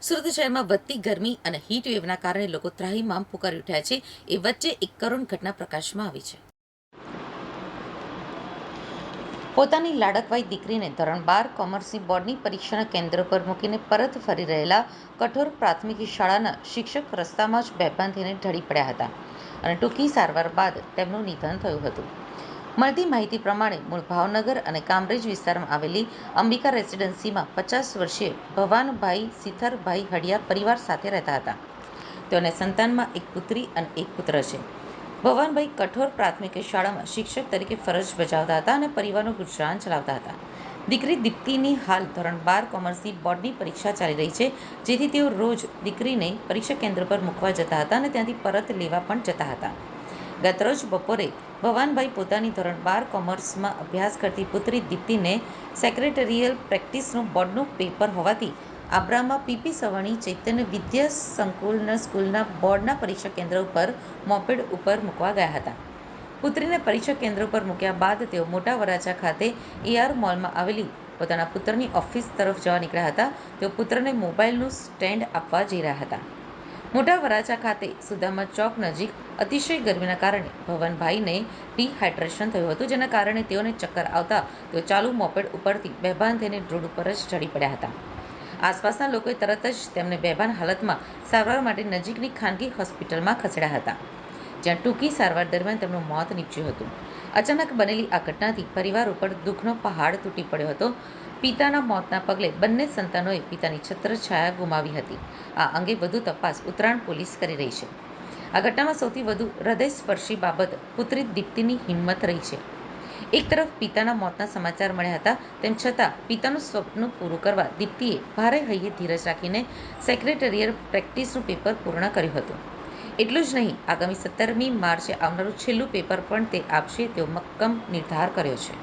સુરત શહેરમાં વધતી ગરમી અને હીટ વેવના કારણે લોકો ત્રાહિમામ પુકારી ઉઠ્યા છે. એ વચ્ચે એક કરુણ ઘટના પ્રકાશમાં આવી છે. પોતાની લાડકવાઈ દીકરીને ધોરણ 12 કોમર્સની બોર્ડની પરીક્ષાના કેન્દ્ર પર મૂકીને પરત ફરી રહેલા કઠોર પ્રાથમિક શાળાના શિક્ષક રસ્તામાં જ બેભાન થઈને ઢળી પડ્યા હતા અને ટૂંકી સારવાર બાદ તેમનું નિધન થયું હતું. મળતી માહિતી પ્રમાણે મૂળ ભાવનગર અને કામરેજ વિસ્તારમાં આવેલી અંબિકા રેસીડેન્સીમાં 50 વર્ષીય ભવાનભાઈ સીથરભાઈ હડિયા પરિવાર સાથે રહેતા હતા. તેઓને સંતાનમાં એક પુત્રી અને એક પુત્ર છે. ભવાનભાઈ કઠોર પ્રાથમિક શાળામાં શિક્ષક તરીકે ફરજ બજાવતા હતા અને પરિવારનું ગુજરાન ચલાવતા હતા. દીકરી દીપ્તિની હાલ ધોરણ 12 કોમર્સની બોર્ડની પરીક્ષા ચાલી રહી છે, જેથી તેઓ રોજ દીકરીને પરીક્ષા કેન્દ્ર પર મૂકવા જતા હતા અને ત્યાંથી પરત લેવા પણ જતા હતા. ગતરોજ બપોરે ભવાનભાઈ પોતાની ધોરણ 12 કોમર્સમાં અભ્યાસ કરતી પુત્રી દીપ્તિને સેક્રેટરીયલ પ્રેક્ટિસનું બોર્ડનું પેપર હોવાથી આબ્રામા પીપી સવાણી ચૈતન્ય વિદ્યા સંકુલ સ્કૂલના બોર્ડના પરીક્ષા કેન્દ્ર ઉપર મોપેડ ઉપર મૂકવા ગયા હતા. પુત્રીને પરીક્ષા કેન્દ્ર ઉપર મૂક્યા બાદ તેઓ મોટા વરાછા ખાતે AR મોલમાં આવેલી પોતાના પુત્રની ઓફિસ તરફ જવા નીકળ્યા હતા. તેઓ પુત્રને મોબાઈલનું સ્ટેન્ડ આપવા જઈ રહ્યા હતા. મોટા વરાછા ખાતે સુદામા ચોક નજીક અતિશય ગરમીના કારણે ભવાનભાઈને ડિહાઇડ્રેશન થયું હતું, જેના કારણે તેઓને ચક્કર આવતા તેઓ ચાલુ મોપેડ ઉપરથી બેભાન થઈને રોડ ઉપર જ ઢળી પડ્યા હતા. આસપાસના લોકોએ તરત જ તેમને બેભાન હાલતમાં સારવાર માટે નજીકની ખાનગી હોસ્પિટલમાં ખસેડ્યા હતા, જ્યાં ટૂંકી સારવાર દરમિયાન તેમનું મોત નીપજ્યું હતું. અચાનક બનેલી આ ઘટનાથી પરિવાર ઉપર દુઃખનો પહાડ તૂટી પડ્યો હતો. પિતાના મોતના પગલે બંને સંતાનોએ પિતાની છત્રછાયા ગુમાવી હતી. આ અંગે વધુ તપાસ ઉત્તરાયણ પોલીસ કરી રહી છે. આ ઘટનામાં સૌથી વધુ હૃદયસ્પર્શી બાબત પુત્રી દીપ્તિની હિંમત રહી છે. એક તરફ પિતાના મોતના સમાચાર મળ્યા હતા, તેમ છતાં પિતાનું સ્વપ્ન પૂરું કરવા દીપ્તિએ ભારે હૈયે ધીરજ રાખીને સેક્રેટરીયલ પ્રેક્ટિસનું પેપર પૂર્ણ કર્યું હતું. એટલું જ નહીં, આગામી 17મી માર્ચે આવનારું છેલ્લું પેપર પણ તે આપશે તેવો મક્કમ નિર્ધાર કર્યો છે.